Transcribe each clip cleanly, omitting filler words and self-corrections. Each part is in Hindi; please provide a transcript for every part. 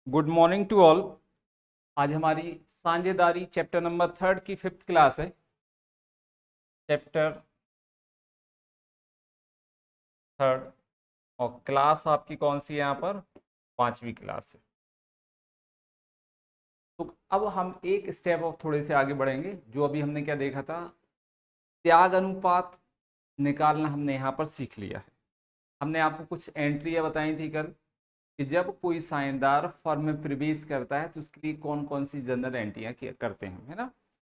Good morning to all. आज हमारी साझेदारी चैप्टर नंबर 3 की 5th क्लास है। चैप्टर 3 और क्लास आपकी कौन सी है? यहाँ पर 5वीं क्लास है। तो अब हम एक स्टेप और थोड़े से आगे बढ़ेंगे। जो अभी हमने क्या देखा था, त्याग अनुपात निकालना हमने यहाँ पर सीख लिया है। हमने आपको कुछ एंट्रियाँ बताई थी कल कि जब कोई साझेदार फर्म में प्रवेश करता है तो उसके लिए कौन कौन सी जनरल एंट्रियाँ करते हैं, है ना।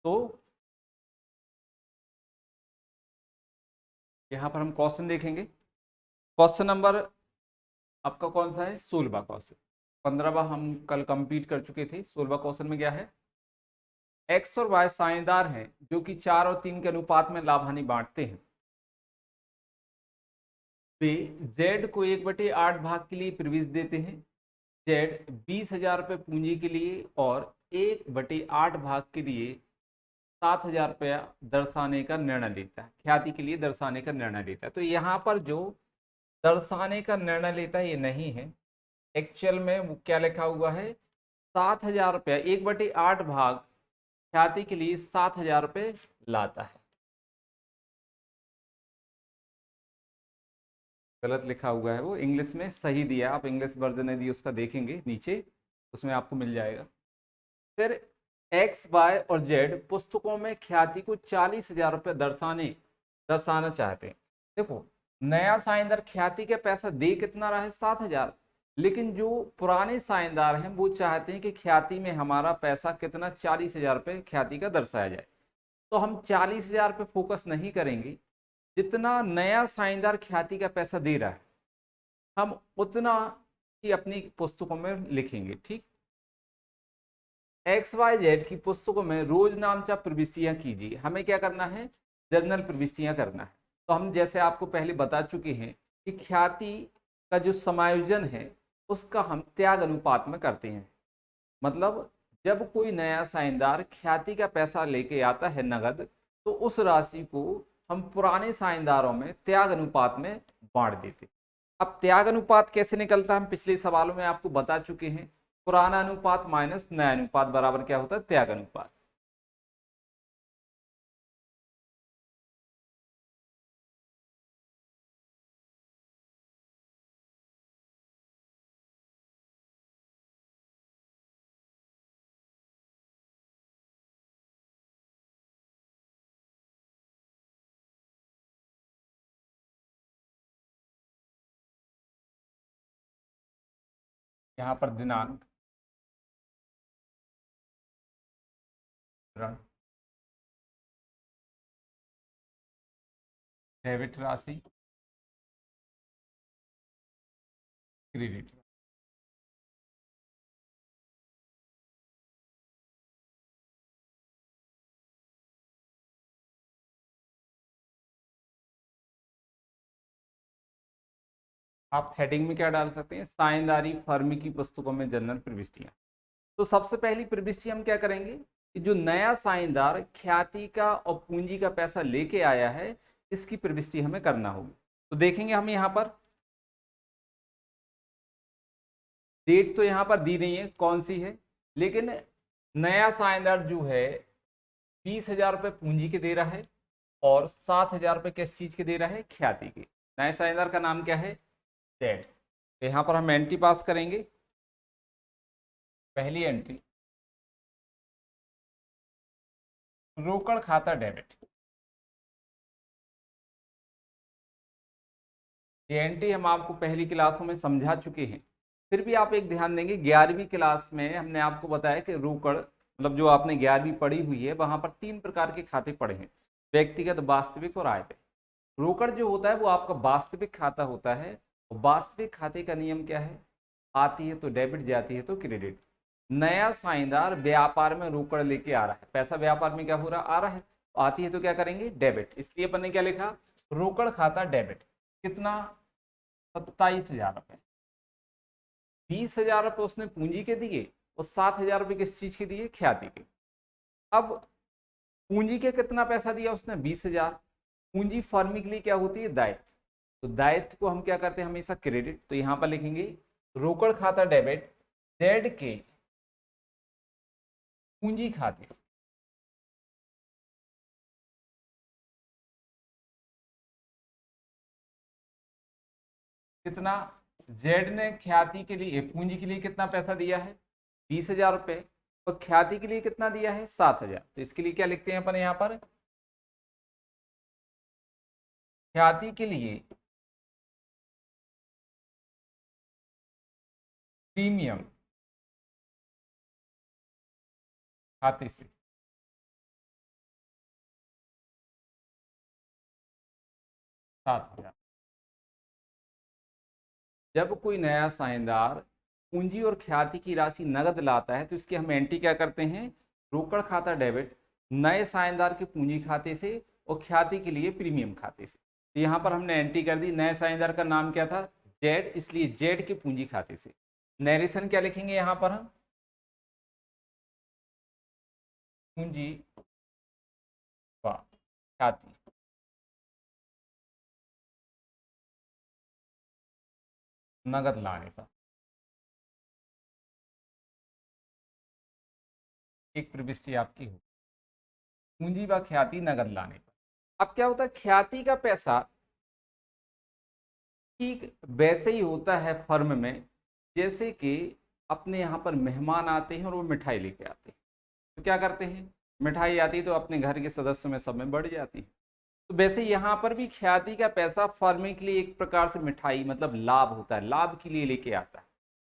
तो यहाँ पर हम क्वेश्चन देखेंगे। क्वेश्चन नंबर आपका कौन सा है? 16वां क्वेश्चन। 15वां हम कल कंप्लीट कर चुके थे। 16वां क्वेश्चन में क्या है? एक्स और वाई साझेदार हैं जो कि 4 और 3 के अनुपात में लाभ हानि बांटते हैं। वे जेड को 1/8 भाग के लिए प्रवेश देते हैं। जेड 20,000 रुपये पूंजी के लिए और 1/8 भाग के लिए 7,000 रुपया दर्शाने का निर्णय लेता है, ख्याति के लिए दर्शाने का निर्णय लेता है। तो यहाँ पर जो दर्शाने का निर्णय लेता है ये नहीं है, एक्चुअल में वो क्या लिखा हुआ है? 7,000 रुपया 1/8 भाग ख्याति के लिए 7,000 रुपये लाता है। गलत लिखा हुआ है, वो इंग्लिश में सही दिया। आप इंग्लिश वर्जन यदि उसका देखेंगे नीचे, उसमें आपको मिल जाएगा। फिर एक्स वाई और जेड पुस्तकों में ख्याति को 40,000 रुपये दर्शाना चाहते हैं। देखो, नया साझेदार ख्याति का पैसा दे कितना रहा है? 7,000। लेकिन जो पुराने साझेदार हैं वो चाहते हैं कि ख्याति में हमारा पैसा कितना? 40,000 रुपये ख्याति का दर्शाया जाए। तो हम 40,000 पे फोकस नहीं करेंगे। जितना नया साझेदार ख्याति का पैसा दे रहा है हम उतना ही अपनी पुस्तकों में लिखेंगे। ठीक, एक्स वाई जेड की पुस्तकों में रोज नामचा प्रविष्टियां कीजिए। हमें क्या करना है? जर्नल प्रविष्टियां करना है। तो हम जैसे आपको पहले बता चुके हैं कि ख्याति का जो समायोजन है उसका हम त्याग अनुपात में करते हैं। मतलब जब कोई नया साझेदार ख्याति का पैसा लेके आता है नगद, तो उस राशि को हम पुराने साझेदारों में त्याग अनुपात में बांट देते। अब त्याग अनुपात कैसे निकलता है हम पिछले सवालों में आपको बता चुके हैं। पुराना अनुपात माइनस नया अनुपात बराबर क्या होता है? त्याग अनुपात। यहाँ पर दिनांक, ऋण, डेबिट राशि, क्रेडिट। आप हेडिंग में क्या डाल सकते हैं? साझेदारी फर्म की पुस्तकों में जनरल प्रविष्टियां। तो सबसे पहली प्रविष्टि हम क्या करेंगे कि जो नया साझेदार ख्याति का और पूंजी का पैसा लेके आया है इसकी प्रविष्टि हमें करना होगी। तो देखेंगे हम यहाँ पर डेट तो यहाँ पर दी नहीं है कौन सी है, लेकिन नया साझेदार जो है 20,000 रुपये पूंजी के दे रहा है और 7,000 रुपये किस चीज के दे रहा है? ख्याति के। नए साझेदार का नाम क्या है? जेड। तो यहाँ पर हम एंट्री पास करेंगे। पहली एंट्री, रोकड़ खाता डेबिट। ये एंट्री हम आपको पहली क्लासों में समझा चुके हैं। फिर भी आप एक ध्यान देंगे, 11वीं क्लास में हमने आपको बताया कि रोकड़ मतलब जो आपने 11वीं पढ़ी हुई है वहां पर 3 प्रकार के खाते पढ़े हैं, व्यक्तिगत, वास्तविक और आय व्यय। रोकड़ जो होता है वो आपका वास्तविक खाता होता है। और वास्तविक खाते का नियम क्या है? आती है तो डेबिट, जाती है तो क्रेडिट। नया साझेदार व्यापार में रोकड़ लेके आ रहा है, पैसा व्यापार में क्या हो रहा? आ रहा है। तो आती है तो क्या करेंगे? डेबिट। इसलिए अपन ने क्या लिखा? रोकड़ खाता डेबिट। कितना? 27,000 रुपये। 20,000 रुपये उसने पूंजी के दिए और 7,000 रुपये किस चीज के दिए? ख्याति के। अब पूंजी के कितना पैसा दिया उसने? 20,000। पूंजी फर्म के लिए क्या होती है? दायित्व। तो दायित्व को हम क्या करते हैं? हमेशा क्रेडिट। तो यहां पर लिखेंगे रोकड़ खाता डेबिट जेड के पूंजी खाते से कितना, जेड ने ख्याति के लिए पूंजी के लिए कितना पैसा दिया है, 20,000 रुपये, और ख्याति के लिए कितना दिया है, 7,000। तो इसके लिए क्या लिखते हैं अपन यहाँ पर, ख्याति के लिए प्रीमियम खाते से 7,000। जब कोई नया साझेदार पूंजी और ख्याति की राशि नगद लाता है तो इसकी हम एंट्री क्या करते हैं, रोकड़ खाता डेबिट नए साझेदार के पूंजी खाते से और ख्याति के लिए प्रीमियम खाते से। तो यहाँ पर हमने एंट्री कर दी, नए साझेदार का नाम क्या था, जेड, इसलिए जेड के पूंजी खाते से। नरेशन क्या लिखेंगे यहाँ पर हम, पूंजी व ख्याति नगद लाने का, एक प्रविष्टि आपकी हो, पूंजी व ख्याति नगद लाने पर। अब क्या होता है, ख्याति का पैसा ठीक वैसे ही होता है फर्म में, जैसे कि अपने यहाँ पर मेहमान आते हैं और वो मिठाई लेके आते हैं, तो क्या करते हैं, मिठाई आती है तो अपने घर के सदस्यों में सब में बढ़ जाती है। तो वैसे यहाँ पर भी ख्याति का पैसा फर्म के लिए एक प्रकार से मिठाई मतलब लाभ होता है, लाभ के लिए लेके आता है।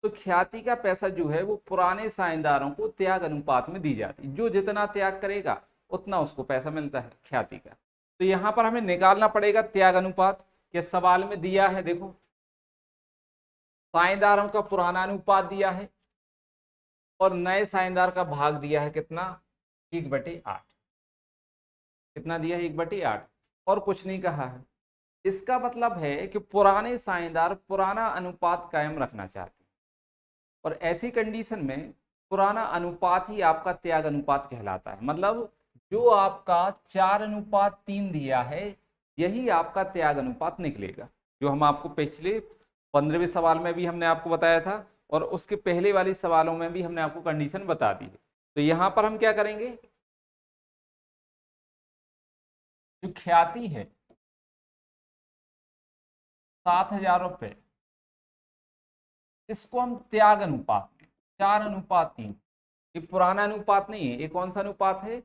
तो ख्याति का पैसा जो है वो पुराने साझेदारों को त्याग अनुपात में दी जाती है, जो जितना त्याग करेगा उतना उसको पैसा मिलता है ख्याति का। तो यहाँ पर हमें निकालना पड़ेगा त्याग अनुपात, के सवाल में दिया है, देखो साझेदारों का पुराना अनुपात दिया है और नए साझेदार का भाग दिया है कितना, 1/8। कितना दिया है, 1/8, और कुछ नहीं कहा है। इसका मतलब है कि पुराने साझेदार पुराना अनुपात कायम रखना चाहते हैं, और ऐसी कंडीशन में पुराना अनुपात ही आपका त्याग अनुपात कहलाता है। मतलब जो आपका 4:3 दिया है यही आपका त्याग अनुपात निकलेगा, जो हम आपको पिछले 15वें सवाल में भी हमने आपको बताया था और उसके पहले वाले सवालों में भी हमने आपको कंडीशन बता दी है। तो यहां पर हम क्या करेंगे, जो ख्याति है 7,000 रुपये, इसको हम त्याग अनुपात में 4:3, ये पुराना अनुपात नहीं है, ये कौन सा अनुपात है,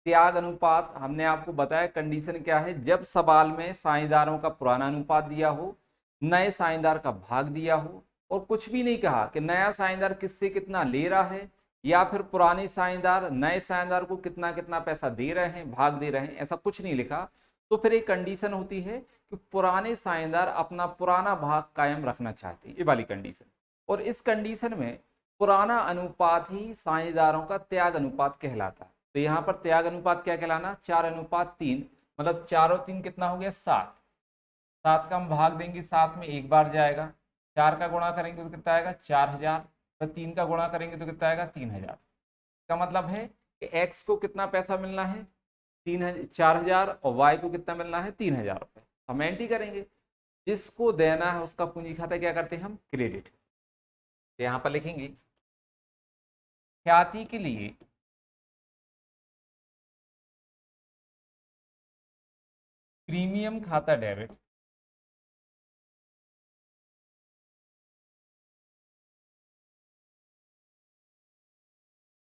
त्याग अनुपात। हमने आपको बताया कंडीशन क्या है, जब सवाल में साझेदारों का पुराना अनुपात दिया हो, नए साझेदार का भाग दिया हो, और कुछ भी नहीं कहा कि नया साझेदार किससे कितना ले रहा है या फिर पुराने साझेदार नए साझेदार को कितना कितना पैसा दे रहे हैं, भाग दे रहे हैं, ऐसा कुछ नहीं लिखा, तो फिर एक कंडीशन होती है कि पुराने साझेदार अपना पुराना भाग कायम रखना चाहते हैं, ये वाली कंडीशन। और इस कंडीशन में पुराना अनुपात ही साझेदारों का त्याग अनुपात कहलाता है। तो यहाँ पर त्याग अनुपात क्या कहलाना, 4:3, मतलब 4 और 3 कितना हो गया, 7। 7 का हम भाग देंगे, 7 में एक बार जाएगा, 4 का गुणा करेंगे तो कितना आएगा, 4,000, तो 3 का गुणा करेंगे तो कितना आएगा, 3,000। इसका मतलब है कि एक्स को कितना पैसा मिलना है, 4,000, और वाई को कितना मिलना है, 3,000 रुपये। हम एंट्री करेंगे, जिसको देना है उसका पूंजी खाता क्या करते हैं हम, क्रेडिट। तो यहाँ पर लिखेंगे ख्याति के लिए प्रीमियम खाता डेबिट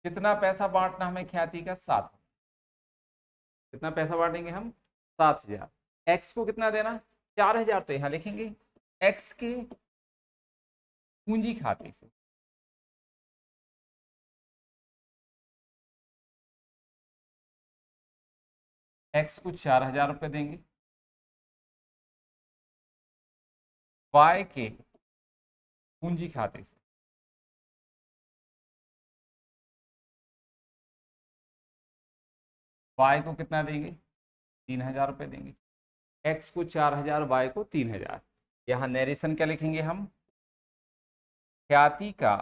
कितना पैसा बांटना हमें ख्याति का, 7। कितना पैसा बांटेंगे हम, 7,000। एक्स को कितना देना, 4,000, तो यहाँ लिखेंगे एक्स के पूंजी खाते से एक्स को 4,000 रुपये देंगे, वाई के पूंजी खाते से वाई को कितना देंगे, 3,000 रुपये देंगे। एक्स को 4,000, वाई को 3,000। यहाँ नरेशन क्या लिखेंगे हम, ख्याति का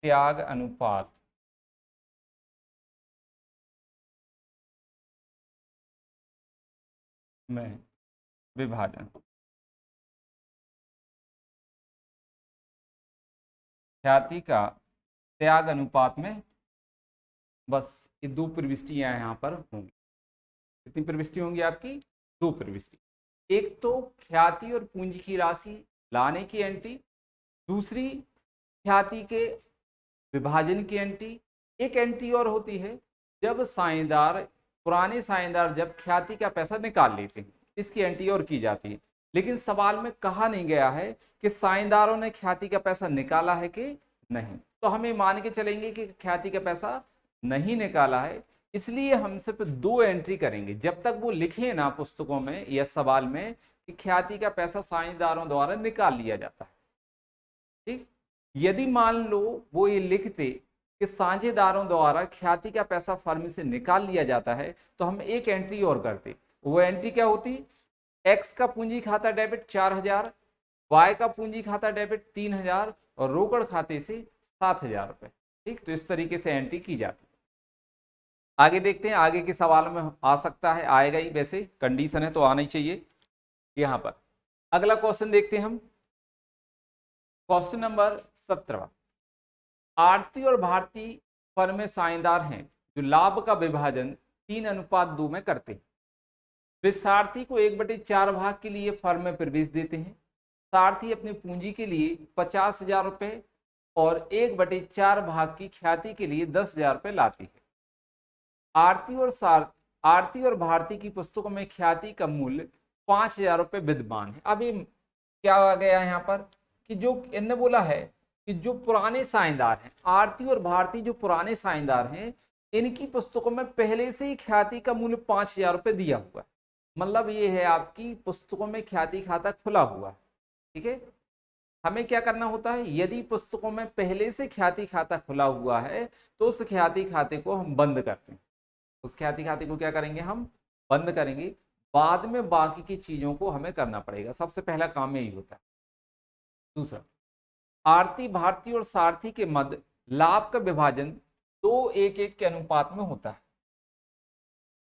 त्याग अनुपात में विभाजन। ख्याति का त्याग अनुपात में, बस ये दो प्रविष्टियां यहाँ पर होंगी। कितनी प्रविष्टि होंगी आपकी? दो प्रविष्टि। एक तो ख्याति और पूंजी की राशि लाने की एंट्री, दूसरी ख्याति के विभाजन की एंट्री। एक एंट्री और होती है जब साझेदार, पुराने साझेदार जब ख्याति का पैसा निकाल लेते हैं, इसकी एंट्री और की जाती है। लेकिन सवाल में कहा नहीं गया है कि साझेदारों ने ख्याति का पैसा निकाला है कि नहीं, तो हमें मान के चलेंगे कि ख्याति का पैसा नहीं निकाला है, इसलिए हम सिर्फ दो एंट्री करेंगे जब तक वो लिखे ना पुस्तकों में या सवाल में कि ख्याति का पैसा साझेदारों द्वारा निकाल लिया जाता है। ठीक, यदि मान लो वो ये लिखते कि साझेदारों द्वारा ख्याति का पैसा फर्म से निकाल लिया जाता है, तो हम एक एंट्री और करते। वो एंट्री क्या होती? एक्स का पूंजी खाता डेबिट 4000, वाई का पूंजी खाता डेबिट 3000 और रोकड़ खाते से 7000 रुपए। ठीक, तो इस तरीके से एंट्री की जाती है। आगे देखते हैं, आगे के सवाल में आ सकता है, आएगा ही, वैसे कंडीशन है तो आना ही चाहिए। यहां पर अगला क्वेश्चन देखते हैं हम, क्वेश्चन नंबर 17। आरती और भारती फर्म में साझेदार हैं जो लाभ का विभाजन 3:2 में करते हैं। वे सारथी को 1/4 भाग के लिए फर्म में प्रवेश देते हैं। सारथी अपनी पूंजी के लिए 50,000 रुपए और 1/4 भाग की ख्याति के लिए 10,000 रुपए लाती है। आरती और भारती की पुस्तकों में ख्याति का मूल्य 5,000 रुपए विद्यमान है। अब ये क्या आ गया यहाँ पर कि जो इन्होंने बोला है कि जो पुराने साझेदार हैं, आरती और भारती जो पुराने साझेदार हैं, इनकी पुस्तकों में पहले से ही ख्याति का मूल्य 5,000 रुपए दिया हुआ है। मतलब ये है आपकी पुस्तकों में ख्याति खाता खुला हुआ है। ठीक है, हमें क्या करना होता है, यदि पुस्तकों में पहले से ख्याति खाता खुला हुआ है तो उस ख्याति खाते को हम बंद करते हैं। उस ख्याति खाते को क्या करेंगे, हम बंद करेंगे। बाद में बाकी की चीजों को हमें करना पड़ेगा, सबसे पहला काम यही होता है। दूसरा, आरती भारती और सारथी के मध्य लाभ का विभाजन 2:1:1 के अनुपात में होता है।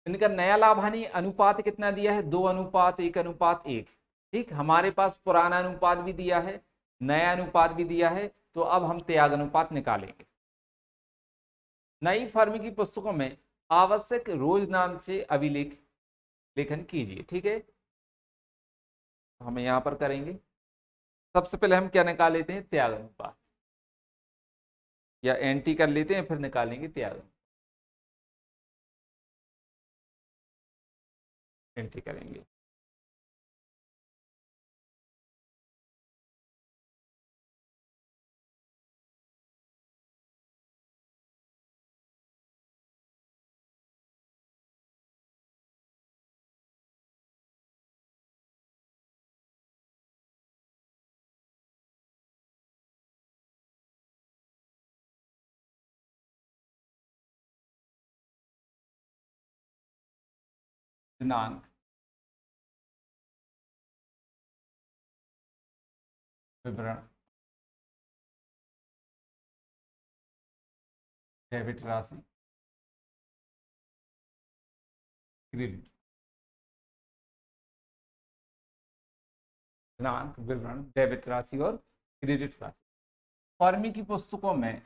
इनका नया लाभ हानि अनुपात कितना दिया है? 2:1:1। ठीक, हमारे पास पुराना अनुपात भी दिया है, नया अनुपात भी दिया है, तो अब हम त्याग अनुपात निकालेंगे। नई फर्म की पुस्तकों में आवश्यक रोज नाम से अभिलेख लेखन कीजिए। ठीक है, हम यहां पर करेंगे। सबसे पहले हम क्या निकाल लेते हैं? त्याग अनुपात, या एंट्री कर लेते हैं फिर निकालेंगे त्याग। एंट्री करेंगे। दिनांक, विवरण, डेबिट राशि, क्रेडिट। दिनांक, विवरण, डेबिट राशि और क्रेडिट राशि। फर्म की पुस्तकों में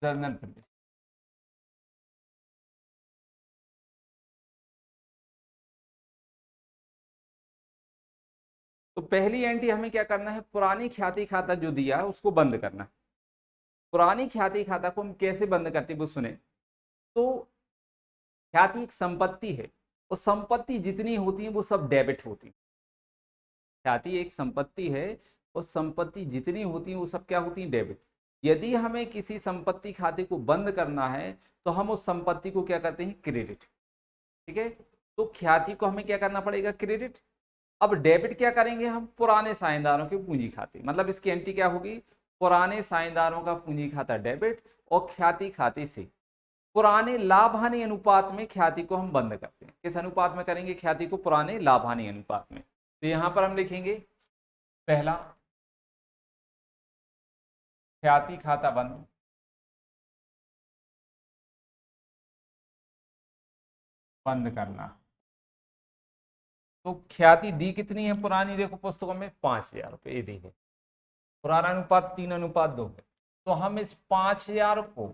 जर्नल प्रवेश। तो पहली एंट्री हमें क्या करना है? पुरानी ख्याति खाता जो दिया है उसको बंद करना है। पुरानी ख्याति खाता को हम कैसे बंद करते हैं वो सुने। तो ख्याति एक संपत्ति है, और संपत्ति जितनी होती है वो सब डेबिट होती है। ख्याति एक संपत्ति है और संपत्ति जितनी होती है वो सब क्या होती है? डेबिट। यदि हमें किसी संपत्ति खाते को बंद करना है तो हम उस संपत्ति को क्या करते हैं? क्रेडिट। ठीक है, तो ख्याति को हमें क्या करना पड़ेगा? क्रेडिट। अब डेबिट क्या करेंगे हम? पुराने साझेदारों के पूंजी खाते, मतलब इसकी एंट्री क्या होगी? पुराने साझेदारों का पूंजी खाता डेबिट, और ख्याति खाते से पुराने लाभ हानि अनुपात में ख्याति को हम बंद करते हैं। किस अनुपात में करेंगे ख्याति को? पुराने लाभ हानि अनुपात में। तो यहां पर हम लिखेंगे पहला, ख्याति खाता बंद। बंद करना। तो ख्याति दी कितनी है पुरानी, देखो पुस्तकों में 5,000 रुपये, ये दी है। पुराना अनुपात 3:2 है। तो हम इस 5,000 को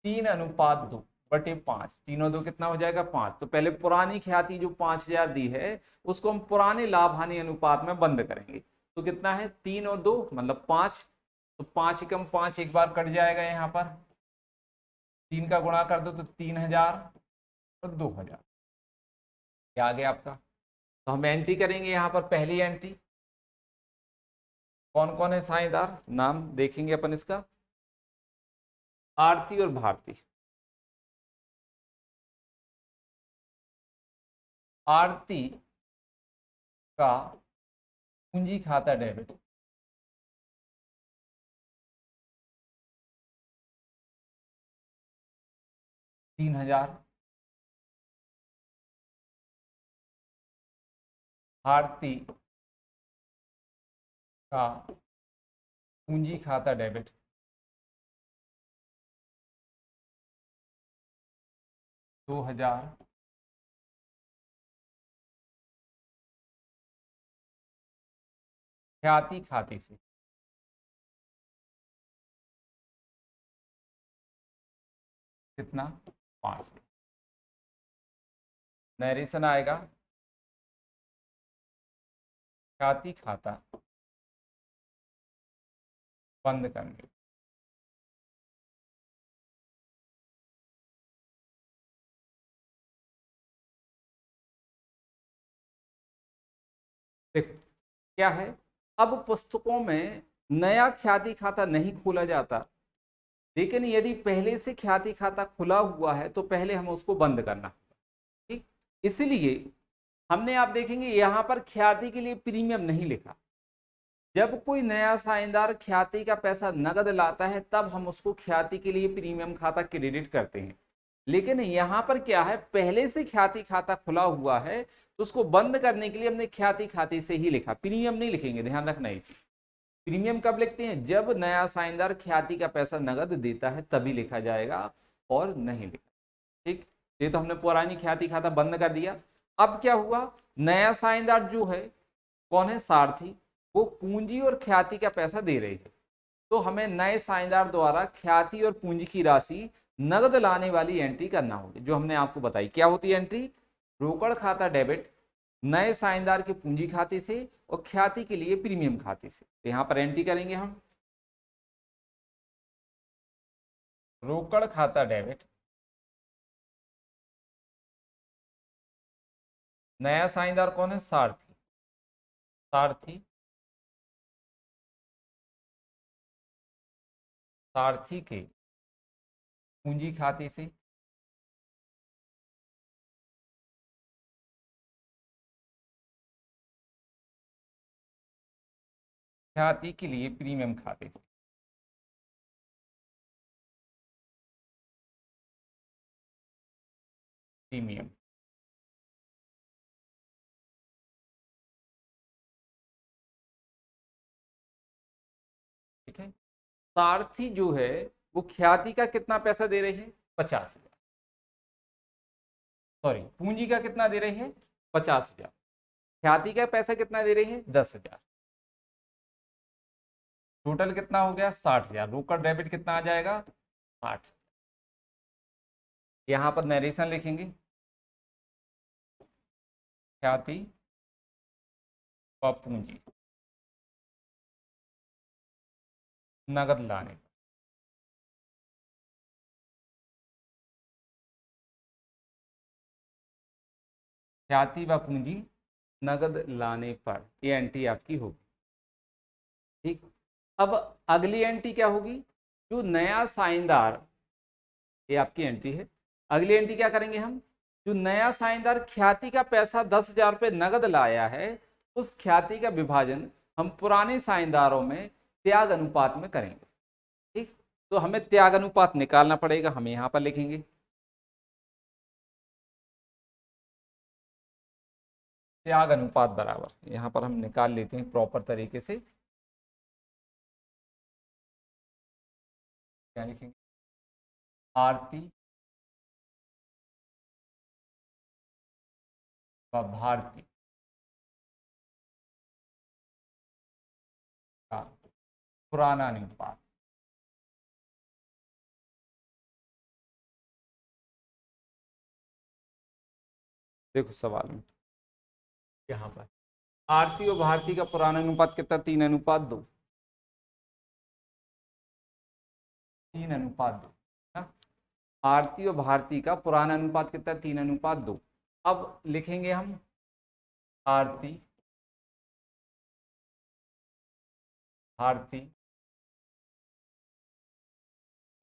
3:2/5, 3 और 2 कितना हो जाएगा 5। तो पहले पुरानी ख्याति जो 5,000 दी है उसको हम पुराने लाभ हानि अनुपात में बंद करेंगे। तो कितना है 3 और 2 मतलब 5। तो 5 एकम 5 एक बार कट जाएगा, यहाँ पर 3 का गुणा कर दो तो 3,000 और 2,000, ये आ गया आपका। तो हम एंट्री करेंगे यहाँ पर, पहली एंट्री कौन कौन है साझेदार, नाम देखेंगे अपन इसका, आरती और भारती। आरती का पूंजी खाता डेबिट, तीन हजार। भारती का पूंजी खाता डेबिट, 2,000। ख्याति खाते से कितना 5। नरेशन आएगा ख्याति खाता बंद करने। देखो क्या है, अब पुस्तकों में नया ख्याति खाता नहीं खोला जाता, लेकिन यदि पहले से ख्याति खाता खुला हुआ है तो पहले हम उसको बंद करना, ठीक। इसलिए हमने, आप देखेंगे यहां पर ख्याति के लिए प्रीमियम नहीं लिखा। जब कोई नया साझेदार ख्याति का पैसा नगद लाता है तब हम उसको ख्याति के लिए प्रीमियम खाता क्रेडिट करते हैं। लेकिन यहाँ पर क्या है, पहले से ख्याति खाता खुला हुआ है तो उसको बंद करने के लिए हमने ख्याति खाते से ही लिखा, प्रीमियम नहीं लिखेंगे, ध्यान रखना ये चीज। प्रीमियम कब लिखते हैं, जब नया साझेदार ख्याति का पैसा नगद देता है तभी लिखा जाएगा, और नहीं लिखा, ठीक। ये तो हमने पुरानी ख्याति खाता बंद कर दिया। अब क्या हुआ, नया साझेदार जो है कौन है, सारथी, वो पूंजी और ख्याति का पैसा दे रहे हैं। तो हमें नए साझेदार द्वारा ख्याति और पूंजी की राशि नगद लाने वाली एंट्री करना होगी, जो हमने आपको बताई। क्या होती है एंट्री, रोकड़ खाता डेबिट नए साझेदार के पूंजी खाते से और ख्याति के लिए प्रीमियम खाते से। तो यहां पर एंट्री करेंगे हम, रोकड़ खाता डेबिट नया साझेदार कौन है, सारथी, सारथी, सारथी के पूंजी खाते से ख्याति के लिए प्रीमियम खाते से। प्रीमियम, ठीक है। सारथी जो है वो ख्याति का कितना पैसा दे रहे हैं, 50,000, सॉरी पूंजी का कितना दे रहे हैं, 50,000। ख्याति का पैसा कितना दे रही है, 10,000। टोटल कितना हो गया, 60,000। रोकड़ डेबिट कितना आ जाएगा, 8। यहां पर नरेशन लिखेंगे, ख्याति व पूंजी नगद लाने पर। ख्याति व पूंजी नगद लाने पर, ये एंट्री आपकी होगी, ठीक। अब अगली एंट्री क्या होगी, जो नया साझेदार, ये आपकी एंट्री है। अगली एंट्री क्या करेंगे हम, जो नया साझेदार ख्याति का पैसा 10,000 रुपये नगद लाया है, उस ख्याति का विभाजन हम पुराने साझेदारों में त्याग अनुपात में करेंगे, ठीक। तो हमें त्याग अनुपात निकालना पड़ेगा, हम यहां पर लिखेंगे त्याग अनुपात बराबर, यहां पर हम निकाल लेते हैं प्रॉपर तरीके से। क्या लिखेंगे, आरती व भारती का पुराना अनुपात। देखो सवाल में यहाँ पर आरती और भारती का पुराना अनुपात कितना, 3:2, 3:2 ना। आरती और भारती का पुराना अनुपात कितना, 3:2। अब लिखेंगे हम आरती भारती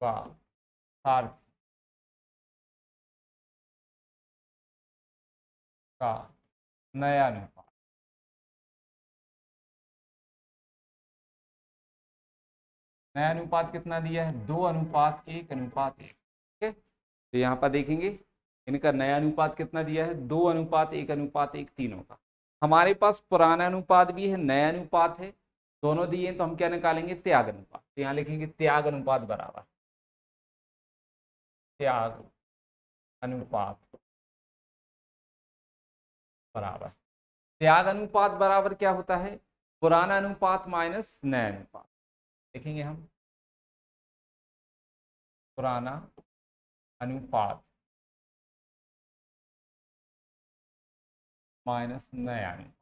व सारथी का नया अनुपात। नया अनुपात कितना दिया है, 2:1:1। ठीक है, तो यहाँ पर देखेंगे इनका नया अनुपात कितना दिया है, 2:1:1 तीनों का। हमारे पास पुराना अनुपात भी है, नया अनुपात है, दोनों दिए हैं, तो हम क्या निकालेंगे, त्याग अनुपात। तो यहाँ लिखेंगे त्याग अनुपात बराबर त्याग अनुपात बराबर त्याग अनुपात बराबर क्या होता है, पुराना अनुपात माइनस नया अनुपात। देखेंगे हम पुराना अनुपात माइनस नया अनुपात।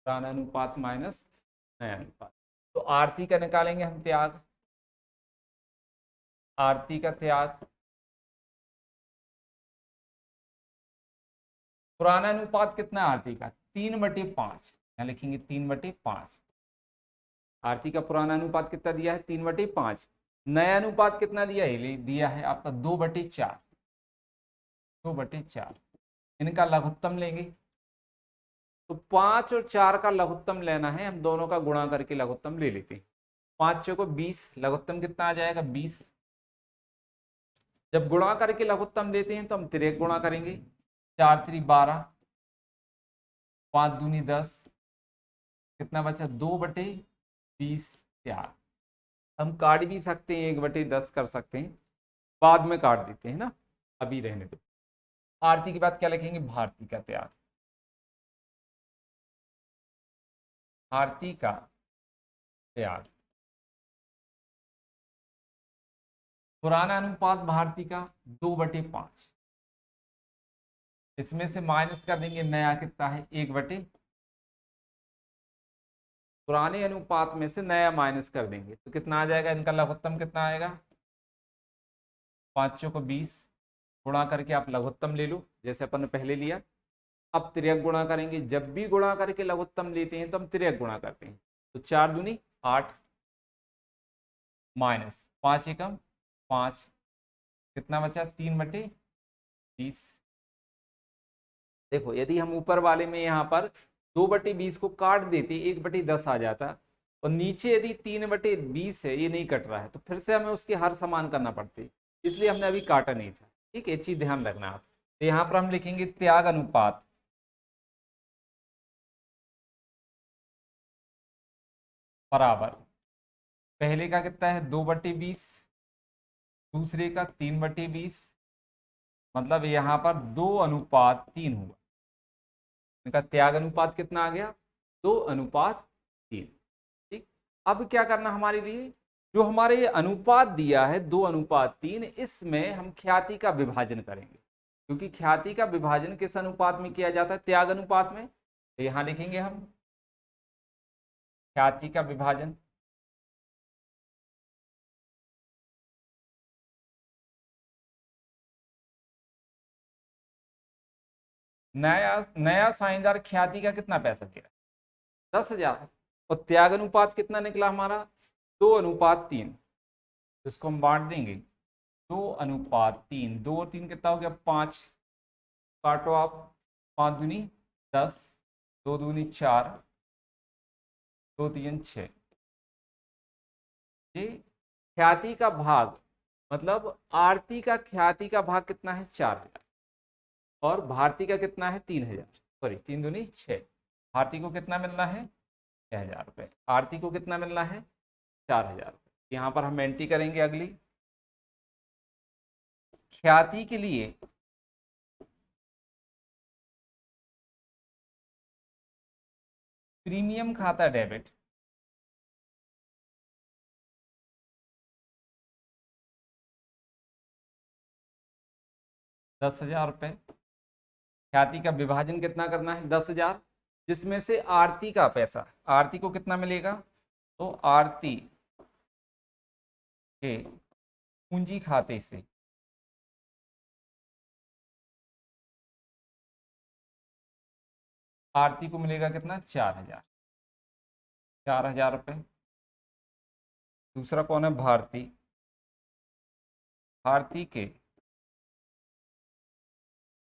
पुराना अनुपात माइनस नया अनुपात। तो आरती का निकालेंगे हम त्याग, आरती का त्याग। पुराना अनुपात कितना है आरती का, 3/5। यहाँ लिखेंगे 3/5। आरती का पुराना अनुपात कितना दिया है, 3/5। नया अनुपात कितना दिया है, दिया है आपका 2/4। 2/4 इनका लघुत्तम लेंगे, तो 5 और 4 का लघुत्तम लेना है, हम दोनों का गुणा करके लघुत्तम ले लेते हैं। 5 चौको 20, लघुत्तम कितना आ जाएगा, 20। जब गुणा करके लघुत्तम लेते हैं तो हम तिर्यक गुणा करेंगे, 4 3 12, 5 दूनी 10, कितना बचा, 2/20 त्याग। हम काट भी सकते हैं, 1/10 कर सकते हैं, बाद में काट देते हैं ना, अभी रहने दो। आरती के बाद क्या लिखेंगे, भारती का त्याग। भारती का त्याग, पुराना अनुपात भारती का 2/5। इसमें से माइनस कर देंगे, नया कितना है, 1/, पुराने अनुपात में से नया माइनस कर देंगे तो कितना आ जाएगा, इनका लघुत्तम कितना आएगा, 5 चौको 20। गुणा करके आप लघुत्तम ले लो जैसे अपन ने पहले लिया। अब तिर्यक गुणा करेंगे, जब भी गुणा करके लघुत्तम लेते हैं तो हम तिर्यक गुणा करते हैं। तो 4 दूनी 8 माइनस 5 एकम 5, कितना बचा, 3/20। देखो यदि हम ऊपर वाले में यहाँ पर 2/20 को काट देते, 1/10 आ जाता, और नीचे यदि 3/20 है, ये नहीं कट रहा है, तो फिर से हमें उसके हर समान करना पड़ते, इसलिए हमने अभी काटा नहीं था। ठीक है, ये चीज ध्यान रखना आप। तो यहाँ पर हम लिखेंगे त्याग अनुपात बराबर, पहले का कितना है, 2/20, दूसरे का 3/20, मतलब यहाँ पर 2:3 हुआ। इनका त्याग अनुपात कितना आ गया, 2:3। ठीक, अब क्या करना हमारे लिए, जो हमारे ये अनुपात दिया है 2:3, इसमें हम ख्याति का विभाजन करेंगे, क्योंकि ख्याति का विभाजन किस अनुपात में किया जाता है, त्याग अनुपात में। तो यहां लिखेंगे हम ख्याति का विभाजन नया नया साझेदार ख्याति का कितना पैसा दे रहा है, 10,000। और त्याग अनुपात कितना निकला हमारा, 2:3। इसको हम बांट देंगे, 2:3, 2 और 3 कितना हो गया, 5। काटो आप, 5 दूनी 10, 2 दूनी 4, 2 3 6। ये ख्याति का भाग, मतलब आरती का ख्याति का भाग कितना है, 4,000, और भारती का कितना है, 3,000। सॉरी, 3 दूनी 6। भारती को कितना मिलना है, 6,000 रुपये। आरती को कितना मिलना है, 4,000 रुपये। यहाँ पर हम एंट्री करेंगे अगली, ख्याति के लिए प्रीमियम खाता डेबिट, 10,000 रुपये। ख्याति का विभाजन कितना करना है? 10,000, जिसमें से आरती का पैसा, आरती को कितना मिलेगा? तो आरती के पूंजी खाते से आरती को मिलेगा कितना? 4,000, 4,000 रुपये। दूसरा कौन है? भारती, भारती के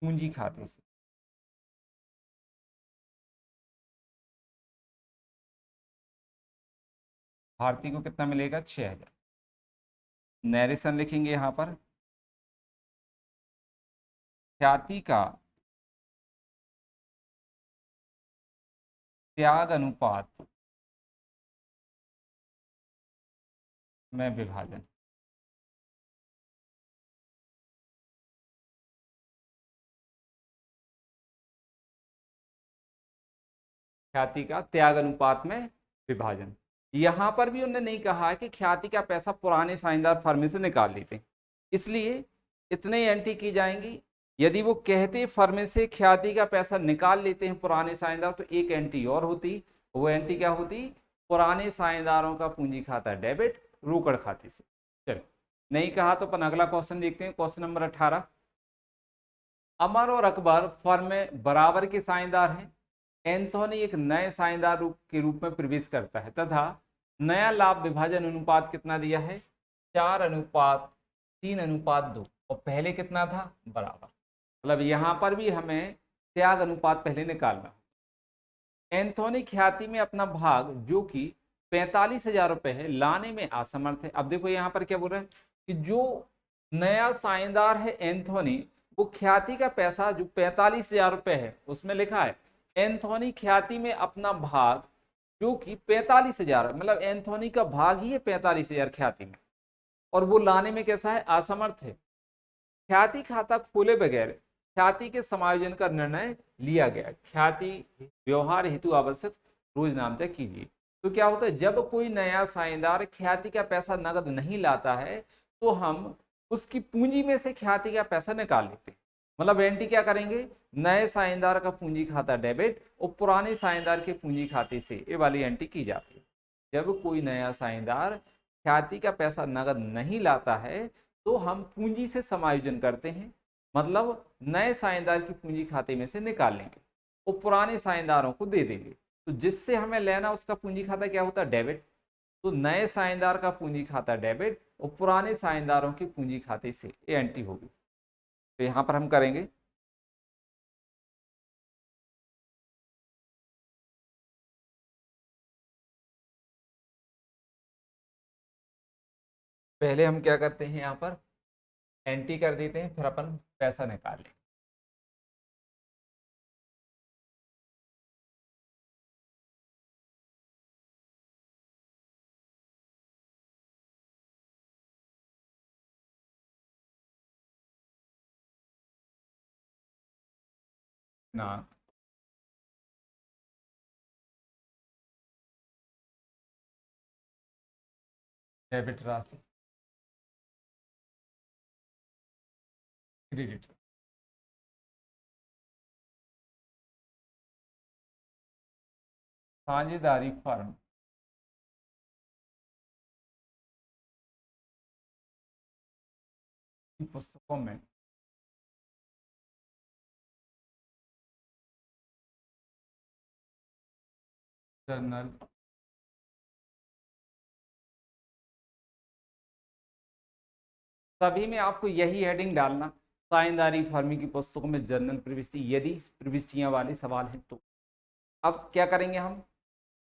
पूंजी खाते से भारती को कितना मिलेगा? 6,000। नैरेशन लिखेंगे यहां पर, ख्याति का त्याग अनुपात में विभाजन। ख्याति का त्याग अनुपात में विभाजन। यहां पर भी उन्होंने नहीं कहा है कि ख्याति का पैसा पुराने साझेदार फर्म से निकाल लेते हैं, इसलिए इतने एंट्री की जाएंगी। यदि वो कहते फर्म से ख्याति का पैसा निकाल लेते हैं पुराने साझेदार, तो एक एंट्री और होती। वो एंट्री क्या होती? पुराने साझेदारों का पूंजी खाता डेबिट रोकड़ खाते से। चलो, नहीं कहा तो अपन अगला क्वेश्चन देखते हैं, क्वेश्चन नंबर 18। अमर और अकबर फर्म में बराबर के साझेदार हैं। एंथोनी एक नए साझेदार के रूप में प्रवेश करता है तथा नया लाभ विभाजन अनुपात कितना दिया है? 4:3:2। और पहले कितना था? बराबर। मतलब यहां पर भी हमें त्याग अनुपात पहले निकालना। एंथोनी ख्याति में अपना भाग जो कि 45,000 रुपए है लाने में असमर्थ है। अब देखो यहां पर क्या बोल रहे हैं कि जो नया साझेदार है एंथोनी, वो ख्याति का पैसा जो 45,000 रुपए है उसमें लिखा है एंथोनी ख्याति में अपना भाग जो कि 45,000, मतलब एंथोनी का भाग ही है 45,000 ख्याति में, और वो लाने में कैसा है? असमर्थ है। ख्याति खाता खोले बगैर ख्याति के समायोजन का निर्णय लिया गया। ख्याति व्यवहार हेतु आवश्यक रोजनामचा कीजिए। तो क्या होता है? जब कोई नया साझेदार ख्याति का पैसा नगद नहीं लाता है तो हम उसकी पूंजी में से ख्याति का पैसा निकाल लेते हैं। मतलब एंट्री क्या करेंगे? नए साझेदार का पूंजी खाता डेबिट और पुराने साझेदार के पूंजी खाते से, ये वाली एंट्री की जाती है। जब कोई नया साझेदार ख्याति का पैसा नगद नहीं लाता है तो हम पूंजी से समायोजन करते हैं, मतलब नए साझेदार की पूंजी खाते में से निकाल लेंगे और पुराने साझेदारों को दे देंगे। तो जिससे हमें लेना उसका पूंजी खाता क्या होता है? डेबिट। तो नए साझेदार का पूंजी खाता डेबिट और पुराने साझेदारों की पूंजी खाते से, ये एंट्री होगी। तो यहां पर हम करेंगे पहले हम क्या करते हैं, यहाँ पर एंट्री कर देते हैं, फिर अपन पैसा निकाल लेंगे। ना डेबिट राशि, क्रेडिट साझेदारी फर्म की पुस्तकों में जर्नल सभी में आपको यही हेडिंग डालना, साझेदारी फर्म की पुस्तकों में जर्नल प्रविष्टि, यदि प्रविष्टियां वाले सवाल हैं तो। अब क्या करेंगे हम?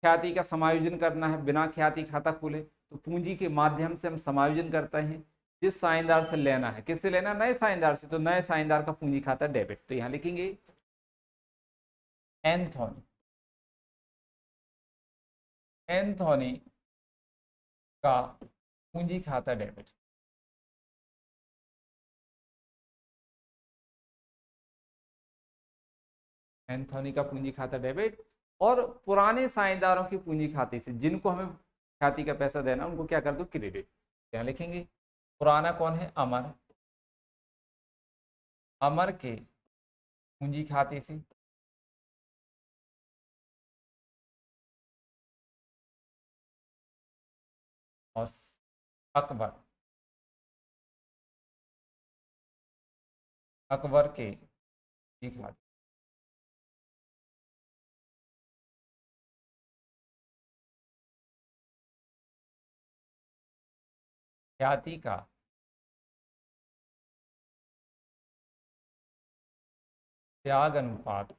ख्याति का समायोजन करना है, बिना ख्याति खाता खोले तो पूंजी के माध्यम से हम समायोजन करते हैं। जिस साझेदार से लेना है, किससे लेना? नए साझेदार से, तो नए साझेदार का पूंजी खाता डेबिट। तो यहां लिखेंगे एंथोनी, एंथोनी का पूंजी खाता डेबिट। एंथोनी का पूंजी खाता डेबिट, और पुराने साझेदारों की पूंजी खाते से जिनको हमें ख्याति का पैसा देना उनको क्या कर दो, क्रेडिट। क्या लिखेंगे, पुराना कौन है, अमर, अमर के पूंजी खाते से और अकबर, अकबर के पूंजी खाते, ख्याति का त्याग अनुपात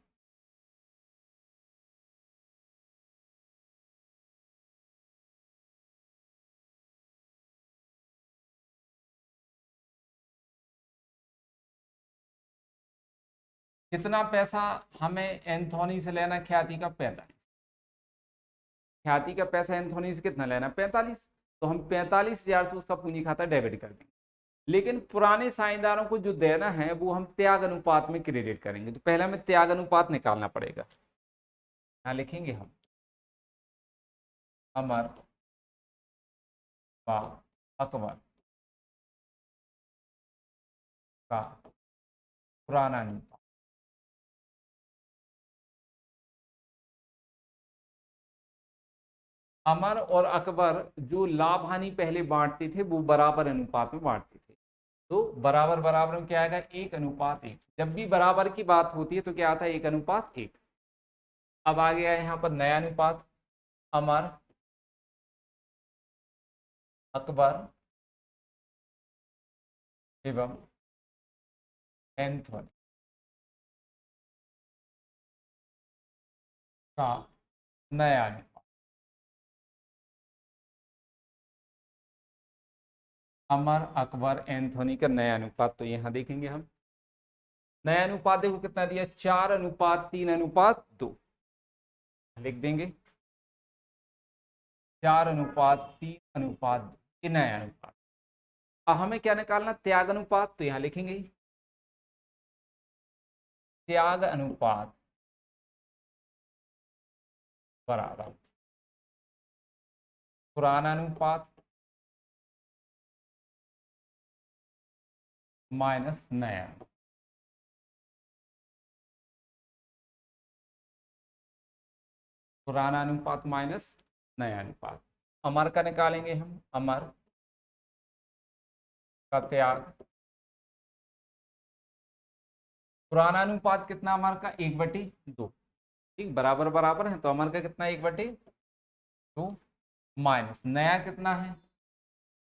कितना पैसा हमें एंथोनी से लेना, ख्याति का 45, ख्याति का पैसा एंथोनी से कितना लेना, 45, तो हम 45,000 से उसका पूंजी खाता डेबिट कर देंगे। लेकिन पुराने साझेदारों को जो देना है वो हम त्याग अनुपात में क्रेडिट करेंगे, तो पहले हमें त्याग अनुपात निकालना पड़ेगा। यहाँ लिखेंगे हम अमर व अकबर का पुराना अनुपात, अमर और अकबर जो लाभ हानि पहले बांटते थे वो बराबर अनुपात में बांटते थे, तो बराबर बराबर में क्या आएगा, 1:1। जब भी बराबर की बात होती है तो क्या आता है, 1:1। अब आ गया यहाँ पर नया अनुपात, अमर अकबर एवं एंथोनी का नया अनुपात, अमर अकबर एंथोनी का नया अनुपात, तो यहाँ देखेंगे हम नया अनुपात देखो कितना दिया, 4:3:2 लिख देंगे, 4:3:2 ये नया अनुपात। अब हमें क्या निकालना, त्याग अनुपात, तो यहाँ लिखेंगे त्याग अनुपात बराबर पुराना अनुपात माइनस नया, पुराना अनुपात माइनस नया अनुपात। अमर का निकालेंगे हम, अमर का त्याग, पुराना अनुपात कितना अमर का, 1/2, ठीक, बराबर बराबर है, तो अमर का कितना, 1/2, माइनस नया कितना है,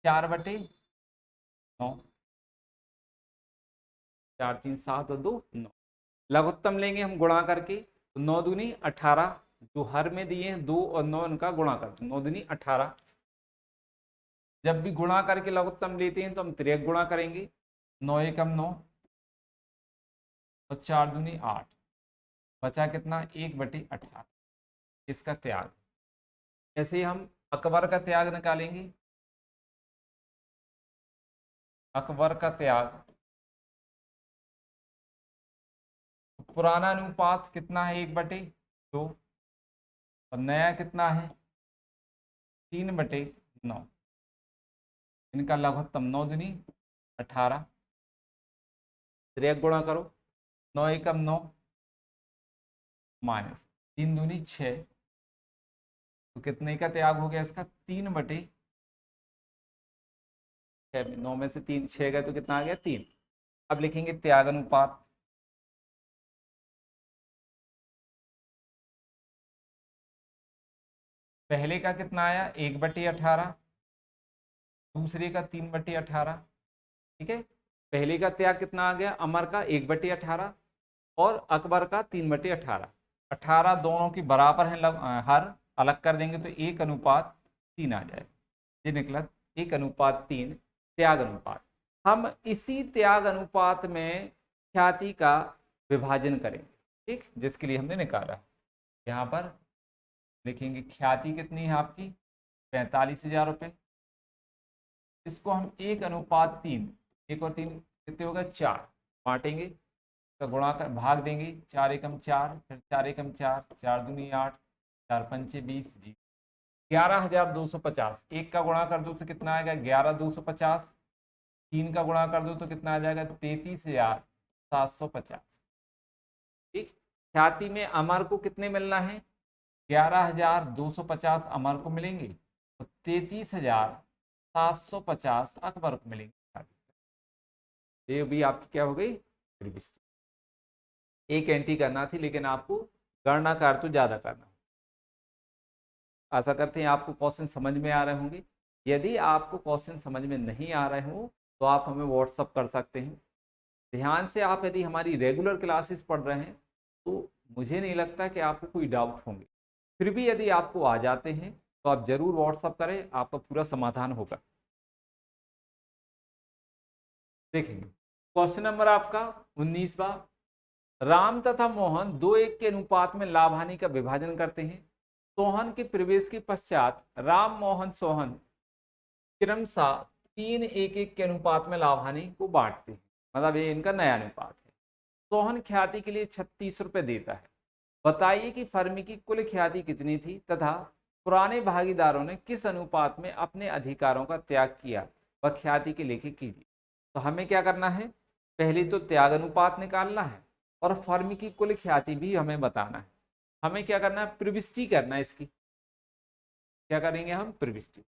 4/9, 4 3 7 और 2 9, लघुत्तम लेंगे हम गुणा करके, तो 9×2=18, जो हर में दिए हैं 2 और 9 इनका गुणा करते हैं, 9×2=18। जब भी गुणा करके लघुत्तम लेते हैं तो हम तिर्यक गुणा करेंगे, 9×1=9 और 4×2=8, बचा कितना, 1/18, इसका त्याग। ऐसे ही हम अकबर का त्याग निकालेंगे, अकबर का त्याग, पुराना अनुपात कितना है, 1/2, और नया कितना है, 3/9, इनका लघुत्तम 9×2=18, तिर्यक गुणा करो, 9×1=9 माइनस 3×2=6, तो कितने का त्याग हो गया इसका, 3/6, 9 में से 3 6 गए तो कितना आ गया, 3। अब लिखेंगे त्याग अनुपात, पहले का कितना आया, 1/18, दूसरे का 3/18, ठीक है। पहले का त्याग कितना आ गया, अमर का 1/18 और अकबर का 3/18, 18 दोनों की बराबर है, हर अलग कर देंगे तो 1:3 आ जाए, ये निकला 1:3 त्याग अनुपात। हम इसी त्याग अनुपात में ख्याति का विभाजन करेंगे, ठीक, जिसके लिए हमने निकाला। यहाँ पर लिखेंगे ख्याति कितनी है आपकी, 45,000 रुपये, इसको हम 1:3, 1 और 3 कितने हो गए, 4 बांटेंगे, तो गुणा कर भाग देंगे, 4 एकम 4, फिर 4 एकम 4, 4 दूनी 8, 4 पंचे 20 जी, 11,250। एक का गुणा कर दो तो कितना आएगा 11,250, 3 का गुणा कर दो तो कितना आ जाएगा 33,750। ठीक, ख्याति में अमर को कितने मिलना है, 11,250 अमर को मिलेंगे, तो 33,750 अकबर को मिलेंगे। ये भी आपकी क्या हो गई, एक एंट्री करना थी, लेकिन आपको गणना कार्य तो ज्यादा करना। आशा करते हैं आपको क्वेश्चन समझ में आ रहे होंगे। यदि आपको क्वेश्चन समझ में नहीं आ रहे हो तो आप हमें व्हाट्सअप कर सकते हैं। ध्यान से आप यदि हमारी रेगुलर क्लासेस पढ़ रहे हैं तो मुझे नहीं लगता कि आपको कोई डाउट होंगे। फिर भी यदि आपको आ जाते हैं तो आप जरूर व्हाट्सअप करें, आपका पूरा समाधान होगा। देखेंगे क्वेश्चन नंबर आपका 19वां। राम तथा मोहन 2:1 के अनुपात में लाभ हानि का विभाजन करते हैं। सोहन के प्रवेश के पश्चात राम मोहन सोहन क्रमशः 3:1 के अनुपात में लाभ हानि को बांटते हैं, मतलब ये इनका नया अनुपात है। सोहन ख्याति के लिए 36 रुपए देता है। बताइए कि फर्म की कुल ख्याति कितनी थी तथा पुराने भागीदारों ने किस अनुपात में अपने अधिकारों का त्याग किया वह ख्याति के लेखे कीजिए। तो हमें क्या करना है, पहले तो त्याग अनुपात निकालना है और फर्म की कुल ख्याति भी हमें बताना है। हमें क्या करना है, प्रविष्टि करना है इसकी। क्या करेंगे हम, प्रविष्टि।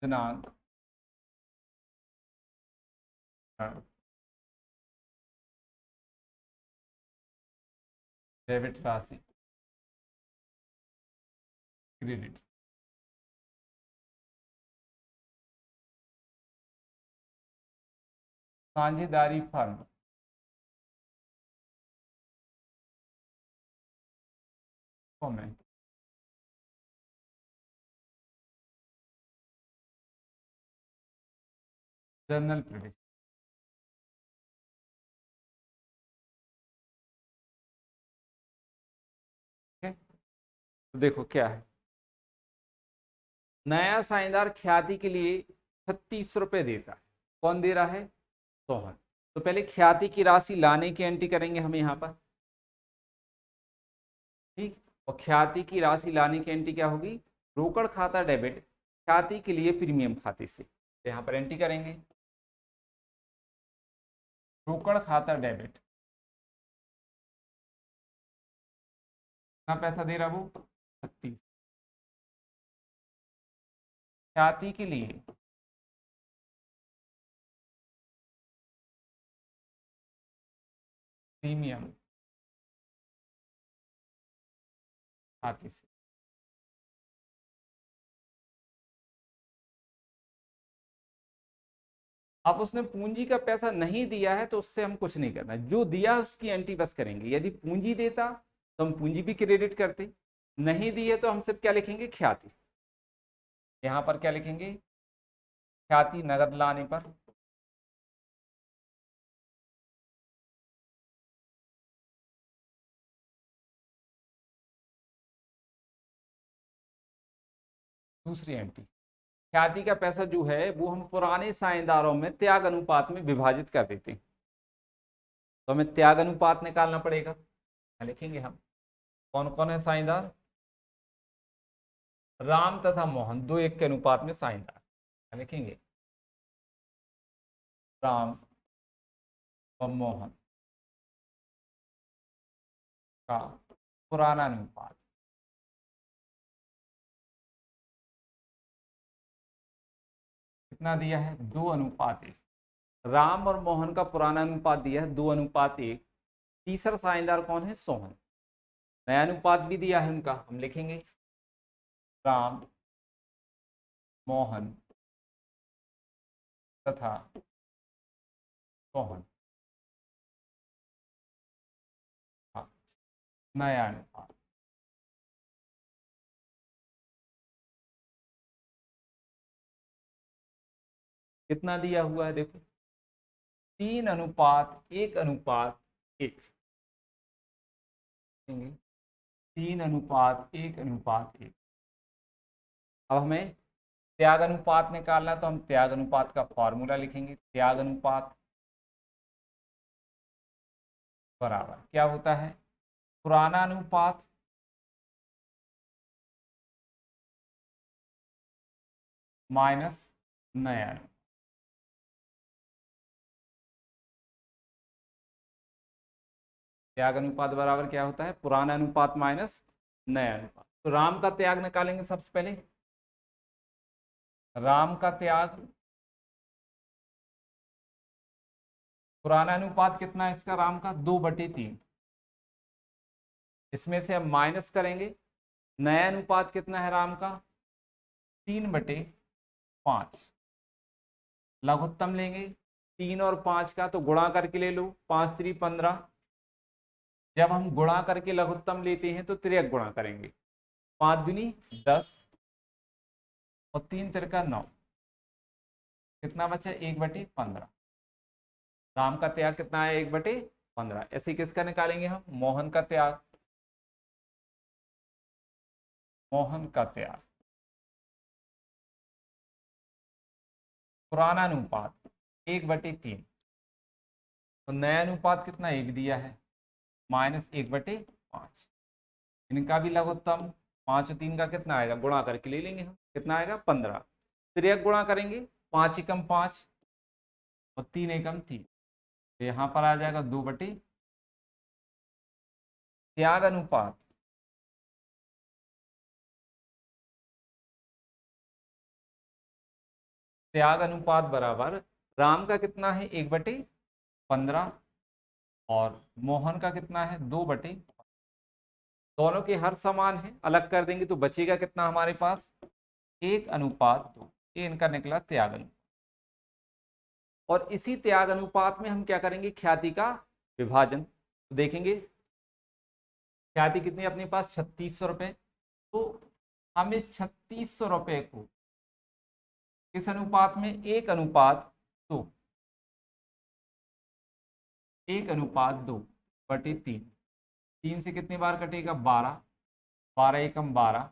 दिनांक, डेबिट राशि, क्रेडिट। साझेदारी फर्म, में जर्नल प्रविष्टि। ठीक है, तो देखो क्या है, नया साझेदार ख्याति के लिए 36 रुपए देता है। कौन दे रहा है, सोहन। तो पहले ख्याति की राशि लाने की एंट्री करेंगे हम यहाँ पर। ठीक, और ख्याति की राशि लाने की एंट्री क्या होगी, रोकड़ खाता डेबिट ख्याति के लिए प्रीमियम खाते से। तो यहाँ पर एंट्री करेंगे, रोकड़ खाता डेबिट, कितना पैसा दे रहा वो, 36। ख्याति के लिए प्रीमियम खाते से। अब उसने पूंजी का पैसा नहीं दिया है तो उससे हम कुछ नहीं करना, जो दिया उसकी एंट्री बस करेंगे। यदि पूंजी देता तो हम पूंजी भी क्रेडिट करते, नहीं दी है तो हम सिर्फ क्या लिखेंगे, ख्याति। यहां पर क्या लिखेंगे, ख्याति नगद लाने पर दूसरी एंट्री। ख्याति का पैसा जो है वो हम पुराने साझेदारों में त्याग अनुपात में विभाजित कर देते हैं, तो हमें त्याग अनुपात निकालना पड़ेगा। क्या लिखेंगे हम, कौन कौन है साझेदार, राम तथा मोहन 2:1 के अनुपात में साझेदार। क्या लिखेंगे, राम और मोहन का पुराना अनुपात, कितना दिया है, 2:1। राम और मोहन का पुराना अनुपात दिया है 2:1। तीसरा साझेदार कौन है, सोहन। नया अनुपात भी दिया है उनका, हम लिखेंगे राम मोहन तथा मोहन। हाँ, नया अनुपात। कितना दिया हुआ है देखो, 3:1:1। 3:1:1। अब हमें त्याग अनुपात निकालना है, तो हम त्याग अनुपात का फॉर्मूला लिखेंगे। त्याग अनुपात बराबर क्या होता है, पुराना अनुपात माइनस नया अनुपात। त्याग अनुपात बराबर क्या होता है, पुराना अनुपात माइनस नया अनुपात। तो राम का त्याग निकालेंगे सबसे पहले। राम का त्याग, पुराना अनुपात कितना है इसका, राम का 2/3। इसमें से हम माइनस करेंगे। नया अनुपात कितना है राम का, 3/5। लघुत्तम लेंगे 3 और 5 का, तो गुणा करके ले लो, 5×3=15। जब हम गुणा करके लघुत्तम लेते हैं तो तिर्यक गुणा करेंगे, 5×2=10 और 3×3=9। कितना बचा, 1/15। राम का त्याग कितना है, 1/15। ऐसे किसका निकालेंगे हम, मोहन का त्याग। मोहन का त्याग, पुराना अनुपात 1/3, तो नया अनुपात कितना, 1 दिया है, -1/5। इनका भी लघुत्तम, 5 और 3 का कितना आएगा, गुणा करके ले लेंगे हम, कितना आएगा 15। तिर्यक गुणा करेंगे, 5×1=5 और 3×1=3, तो यहाँ पर आ जाएगा 2/। त्याग अनुपात त्याग अनुपात बराबर, राम का कितना है 1/15 और मोहन का कितना है 2/। दोनों के हर समान है, अलग कर देंगे तो बचेगा कितना हमारे पास, 1:2। ये इनका निकला त्याग अनुपात। और इसी त्याग अनुपात में हम क्या करेंगे, ख्याति का विभाजन। तो देखेंगे ख्याति कितनी अपने पास, 3600 रुपये। तो हम इस 3600 रुपये को किस अनुपात में, 1:2। 1:2/3। 3 से कितनी बार कटेगा, 12। 12×1=12,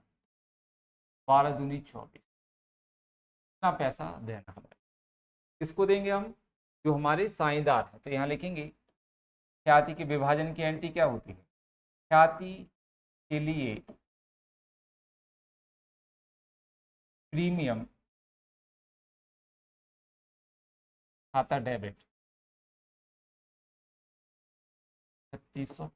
12×2=24। इतना पैसा देना हमें। किसको देंगे हम, जो हमारे साझेदार हैं। तो यहाँ लिखेंगे ख्याति के विभाजन की एंट्री क्या होती है, ख्याति के लिए प्रीमियम खाता डेबिट 3600।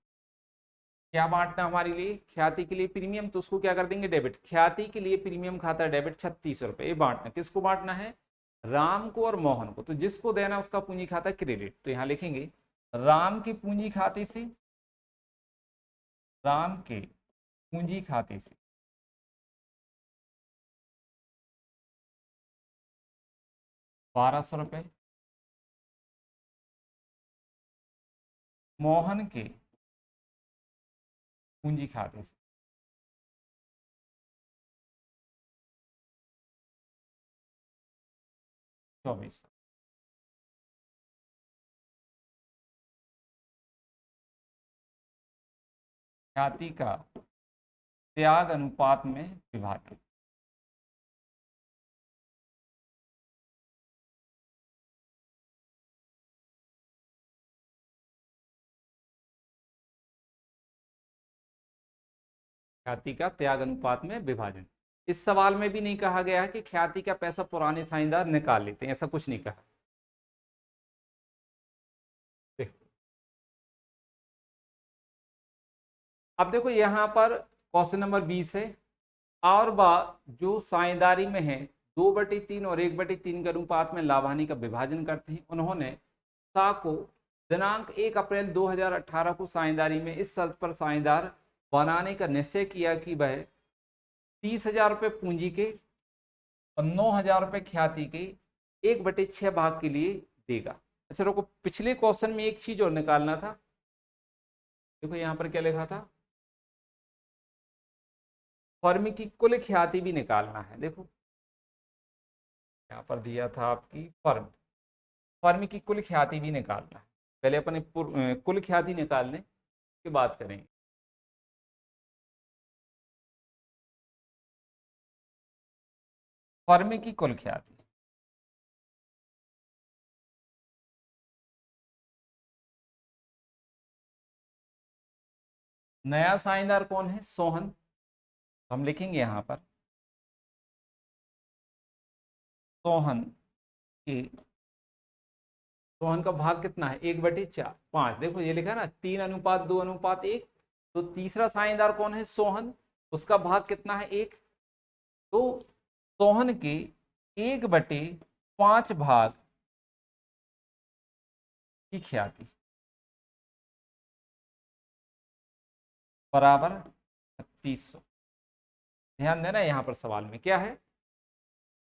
क्या बांटना हमारे लिए, ख्याति के लिए प्रीमियम, तो उसको क्या कर देंगे, डेबिट। ख्याति के लिए प्रीमियम खाता डेबिट 3600 रुपये। ये बांटना, किसको बांटना है, राम को और मोहन को। तो जिसको देना उसका पूंजी खाता क्रेडिट। तो यहां लिखेंगे राम के पूंजी खाते से, राम के पूंजी खाते से 1200 रुपये, मोहन के पूंजी खाते से 2400। ख्याति का त्याग अनुपात में विभाजन। ख्याति का त्याग अनुपात में विभाजन। इस सवाल में भी नहीं कहा गया है कि ख्याति का पैसा पुराने साझेदार निकाल लेते हैं, ऐसा कुछ नहीं कहा। देखो, अब देखो यहां पर क्वेश्चन नंबर 20 है। और जो साझेदारी में है 2/3 और 1/3 के अनुपात में लाभानी का विभाजन करते हैं, उन्होंने सा को दिनांक 1 अप्रैल 2018 को साझेदारी में इस शर्त पर साझेदार बनाने का निश्चय किया कि वह 30,000 रुपये पूंजी के और 9,000 रुपये ख्याति के 1/6 भाग के लिए देगा। अच्छा रुको, पिछले क्वेश्चन में एक चीज और निकालना था। देखो यहाँ पर क्या लिखा था, फर्म की कुल ख्याति भी निकालना है। देखो यहाँ पर दिया था आपकी फर्म, फर्म की कुल ख्याति भी निकालना है। पहले अपने कुल ख्याति निकालने की बात करेंगे। फर्म की कुल ख्याति, नया साझेदार कौन है, सोहन। हम लिखेंगे यहाँ पर सोहन की, सोहन का भाग कितना है, 1/4 5। देखो ये लिखा है ना 3:2:1। तो तीसरा साझेदार कौन है, सोहन, उसका भाग कितना है, 1। तो सोहन के 1/5 भाग की ख्याति बराबर 3600। ध्यान देना यहाँ पर सवाल में क्या है,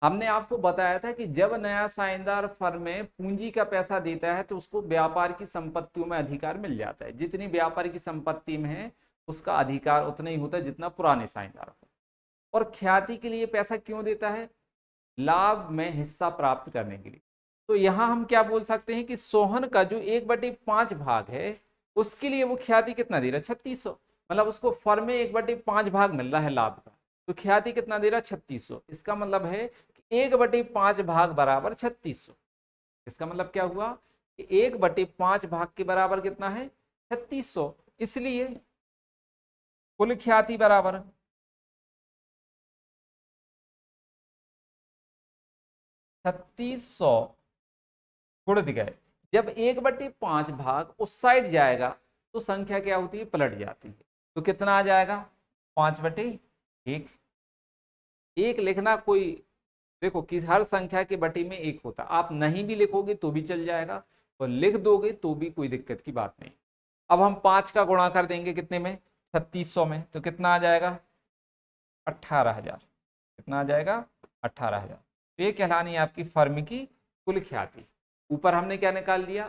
हमने आपको बताया था कि जब नया साझेदार फर्म में पूंजी का पैसा देता है तो उसको व्यापार की संपत्तियों में अधिकार मिल जाता है। जितनी व्यापार की संपत्ति में है उसका अधिकार उतना ही होता है जितना पुराने साझेदार को। और ख्याति के लिए पैसा क्यों देता है, लाभ में हिस्सा प्राप्त करने के लिए। तो यहां हम क्या बोल सकते हैं कि सोहन का जो 1/5 भाग है उसके लिए वो ख्याति कितना दे रहा है, 3600। मतलब उसको फर्म में 1/5 भाग मिल रहा है लाभ का, तो ख्याति कितना दे रहा है, 3600। इसका मतलब है कि 1/5 भाग बराबर 3600। इसका मतलब क्या हुआ कि 1/5 भाग के बराबर कितना है, 3600। इसलिए कुल ख्याति बराबर 3600 गुणित गए। जब 1/5 भाग उस साइड जाएगा तो संख्या क्या होती है, पलट जाती है। तो कितना आ जाएगा, 5/1। एक लिखना कोई, देखो कि हर संख्या के बटे में एक होता, आप नहीं भी लिखोगे तो भी चल जाएगा और लिख दोगे तो भी कोई दिक्कत की बात नहीं। अब हम 5 का गुणा कर देंगे कितने में, 3600 में, तो कितना आ जाएगा, 18,000। कितना आ जाएगा, 18,000। तो ये कहलानी है आपकी फर्म की कुल ख्याति। ऊपर हमने क्या निकाल लिया,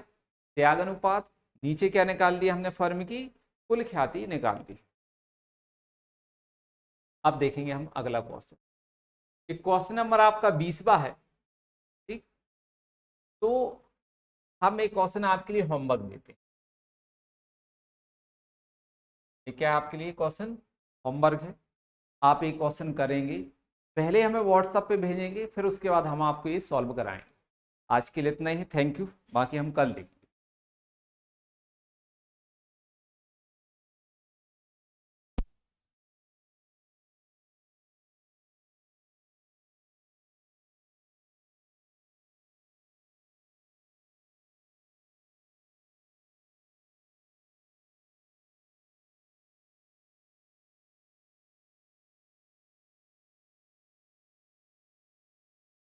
त्याग अनुपात, नीचे क्या निकाल दिया हमने, फर्म की कुल ख्याति निकाल दी। अब देखेंगे हम अगला क्वेश्चन। ये क्वेश्चन नंबर आपका 20वां है, ठीक। तो हम एक क्वेश्चन आपके लिए होमवर्क देते हैं। ये क्या आपके लिए क्वेश्चन होमवर्क है, आप एक क्वेश्चन करेंगे, पहले हमें व्हाट्सएप पे भेजेंगे, फिर उसके बाद हम आपको ये सॉल्व कराएंगे। आज के लिए इतना ही, थैंक यू, बाकी हम कल देखेंगे।